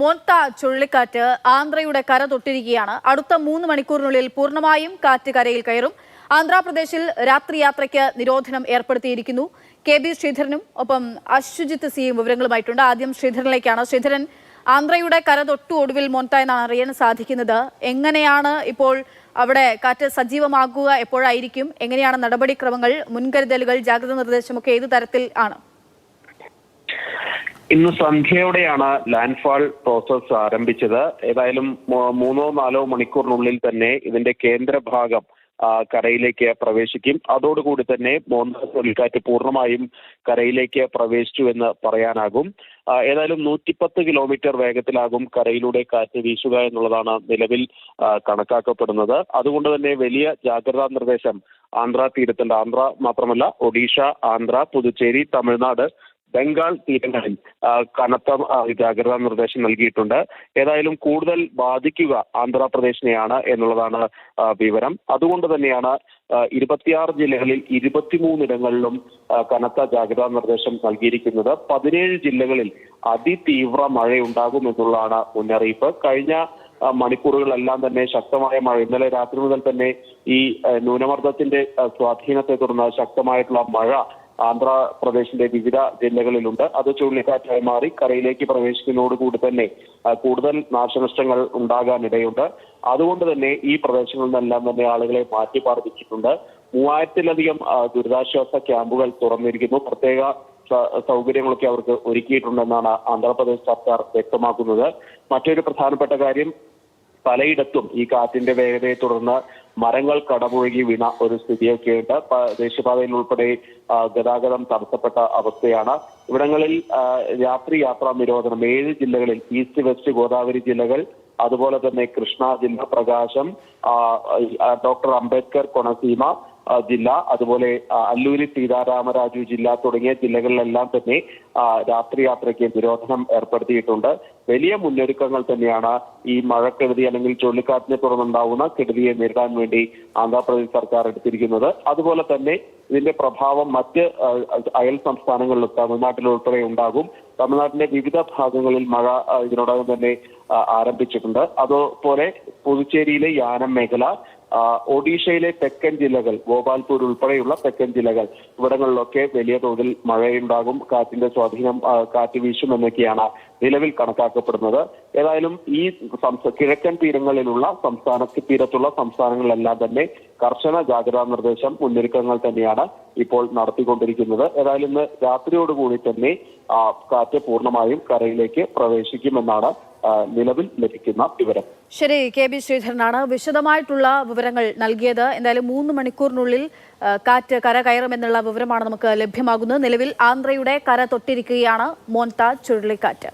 മോൻത ചുഴലിക്കാറ്റ് ആന്ധ്രയുടെ കര തൊട്ടിരിക്കുകയാണ്. അടുത്ത 3 മണിക്കൂറിനുള്ളിൽ പൂർണ്ണമായും കാറ്റ് കരയിൽ കയറും. ആന്ധ്രാപ്രദേശിൽ രാത്രി യാത്രയ്ക്ക് നിരോധനം ഏർപ്പെടുത്തിയിരിക്കുന്നു. KB ശ്രീധരനും ഒപ്പം അശ്വജിത്ത് സിയും വിവരങ്ങളുമായിട്ടുണ്ട്. ആദ്യം ശ്രീധരനിലേക്കാണ്. ശ്രീധരൻ, ആന്ധ്രയുടെ കര തൊട്ടു ഒടുവിൽ മോൻത എന്നാണ് അറിയാൻ സാധിക്കുന്നത്. എങ്ങനെയാണ് ഇപ്പോൾ അവിടെ കാറ്റ് സജീവമാകുക? എപ്പോഴായിരിക്കും? എങ്ങനെയാണ് നടപടിക്രമങ്ങൾ, മുൻകരുതലുകൾ, ജാഗ്രതാ നിർദ്ദേശമൊക്കെ ഏത് തരത്തിൽ ആണ്? ഇന്ന് സന്ധ്യയോടെയാണ് ലാൻഡ്ഫാൾ പ്രോസസ് ആരംഭിച്ചത്. ഏതായാലും 3-4 മണിക്കൂറിനുള്ളിൽ തന്നെ ഇതിന്റെ കേന്ദ്രഭാഗം കരയിലേക്ക് പ്രവേശിക്കും. അതോടുകൂടി തന്നെ മോൻത ചുഴലിക്കാറ്റ് പൂർണ്ണമായും കരയിലേക്ക് പ്രവേശിച്ചു എന്ന് പറയാനാകും. ഏതായാലും 110 കിലോമീറ്റർ വേഗത്തിലാകും കരയിലൂടെ കാറ്റ് വീശുക എന്നുള്ളതാണ് നിലവിൽ കണക്കാക്കപ്പെടുന്നത്. അതുകൊണ്ട് തന്നെ വലിയ ജാഗ്രതാ നിർദ്ദേശം ആന്ധ്ര തീരത്തുണ്ട്. ആന്ധ്ര മാത്രമല്ല, ഒഡീഷ, ആന്ധ്ര, പുതുച്ചേരി, തമിഴ്നാട്, ബംഗാൾ തീരങ്ങളിൽ കനത്ത ജാഗ്രതാ നിർദ്ദേശം നൽകിയിട്ടുണ്ട്. ഏതായാലും കൂടുതൽ ബാധിക്കുക ആന്ധ്രാപ്രദേശിനെയാണ് എന്നുള്ളതാണ് വിവരം. അതുകൊണ്ട് തന്നെയാണ് 26 ജില്ലകളിൽ 23 ഇടങ്ങളിലും കനത്ത ജാഗ്രതാ നിർദ്ദേശം നൽകിയിരിക്കുന്നത്. 17 ജില്ലകളിൽ അതിതീവ്ര മഴയുണ്ടാകും എന്നുള്ളതാണ് മുന്നറിയിപ്പ്. കഴിഞ്ഞ മണിക്കൂറുകളെല്ലാം തന്നെ ശക്തമായ മഴ, ഇന്നലെ രാത്രി മുതൽ തന്നെ ഈ ന്യൂനമർദ്ദത്തിന്റെ സ്വാധീനത്തെ തുടർന്ന് ശക്തമായിട്ടുള്ള മഴ ആന്ധ്രാപ്രദേശിന്റെ വിവിധ ജില്ലകളിലുണ്ട്. അത് ചുഴലിക്കാറ്റായി മാറി കരയിലേക്ക് പ്രവേശിക്കുന്നതോടുകൂടി തന്നെ കൂടുതൽ നാശനഷ്ടങ്ങൾ ഉണ്ടാകാനിടയുണ്ട്. അതുകൊണ്ട് തന്നെ ഈ പ്രദേശങ്ങളിൽ നിന്നെല്ലാം തന്നെ ആളുകളെ മാറ്റിപ്പാർപ്പിച്ചിട്ടുണ്ട്. 3000-ലധികം ദുരിതാശ്വാസ ക്യാമ്പുകൾ തുറന്നിരിക്കുന്നു. പ്രത്യേക സൗകര്യങ്ങളൊക്കെ അവർക്ക് ഒരുക്കിയിട്ടുണ്ടെന്നാണ് ആന്ധ്രാപ്രദേശ് സർക്കാർ വ്യക്തമാക്കുന്നത്. മറ്റൊരു പ്രധാനപ്പെട്ട കാര്യം, പലയിടത്തും ഈ കാറ്റിന്റെ വേഗതയെ തുടർന്ന് മരങ്ങൾ കടപുഴകി വീണ ഒരു സ്ഥിതിയൊക്കെയുണ്ട്. ദേശീയപാതയിൽ ഉൾപ്പെടെ ഗതാഗതം തടസ്സപ്പെട്ട അവസ്ഥയാണ്. ഇവിടങ്ങളിൽ രാത്രി യാത്രാ നിരോധനം 7 ജില്ലകളിൽ, ഈസ്റ്റ് വെസ്റ്റ് ഗോദാവരി ജില്ലകൾ, അതുപോലെ തന്നെ കൃഷ്ണ ജില്ല, പ്രകാശം, ഡോക്ടർ അംബേദ്കർ കൊണസീമ ജില്ല, അതുപോലെ അല്ലൂരി സീതാരാമരാജു ജില്ല തുടങ്ങിയ ജില്ലകളിലെല്ലാം തന്നെ രാത്രി യാത്രയ്ക്ക് നിരോധനം ഏർപ്പെടുത്തിയിട്ടുണ്ട്. വലിയ മുന്നൊരുക്കങ്ങൾ തന്നെയാണ് ഈ മഴക്കെടുതി അല്ലെങ്കിൽ ചുഴലിക്കാറ്റിനെ തുടർന്നുണ്ടാവുന്ന കെടുതിയെ നേരിടാൻ വേണ്ടി ആന്ധ്രാപ്രദേശ് സർക്കാർ എടുത്തിരിക്കുന്നത്. അതുപോലെ തന്നെ ഇതിന്റെ പ്രഭാവം മറ്റ് അയൽ സംസ്ഥാനങ്ങളിലും തമിഴ്നാട്ടിലുൾപ്പെടെ ഉണ്ടാകും. തമിഴ്നാട്ടിന്റെ വിവിധ ഭാഗങ്ങളിൽ മഴ ഇതിനോടകം തന്നെ ആരംഭിച്ചിട്ടുണ്ട്. അതുപോലെ പുതുച്ചേരിയിലെ യാനം മേഖല, ഒഡീഷയിലെ തെക്കൻ ജില്ലകൾ, ഗോപാൽപൂർ ഉൾപ്പെടെയുള്ള തെക്കൻ ജില്ലകൾ, ഇവിടങ്ങളിലൊക്കെ വലിയ തോതിൽ മഴയുണ്ടാകും. കാറ്റിന്റെ സ്വാധീനം, കാറ്റ് വീശുമെന്നൊക്കെയാണ് നിലവിൽ കണക്കാക്കപ്പെടുന്നത്. ഏതായാലും ഈ കിഴക്കൻ തീരങ്ങളിലുള്ള തീരത്തുള്ള സംസ്ഥാനങ്ങളിലെല്ലാം തന്നെ കർശന ജാഗ്രതാ നിർദ്ദേശം, മുന്നൊരുക്കങ്ങൾ തന്നെയാണ് ഇപ്പോൾ നടത്തിക്കൊണ്ടിരിക്കുന്നത്. ഏതായാലും ഇന്ന് രാത്രിയോടുകൂടി തന്നെ കാറ്റ് പൂർണ്ണമായും കരയിലേക്ക് പ്രവേശിക്കുമെന്നാണ് നിലവിൽ ലഭിക്കുന്ന വിവരം. ശരി, KB ശ്രീധരനാണ് വിശദമായിട്ടുള്ള വിവരങ്ങൾ നൽകിയത്. എന്തായാലും 3 മണിക്കൂറിനുള്ളിൽ കാറ്റ് കര കയറുമെന്നുള്ള വിവരമാണ് നമുക്ക് ലഭ്യമാകുന്നത്. നിലവിൽ ആന്ധ്രയുടെ കര തൊട്ടിരിക്കുകയാണ് മോൻത ചുഴലിക്കാറ്റ്.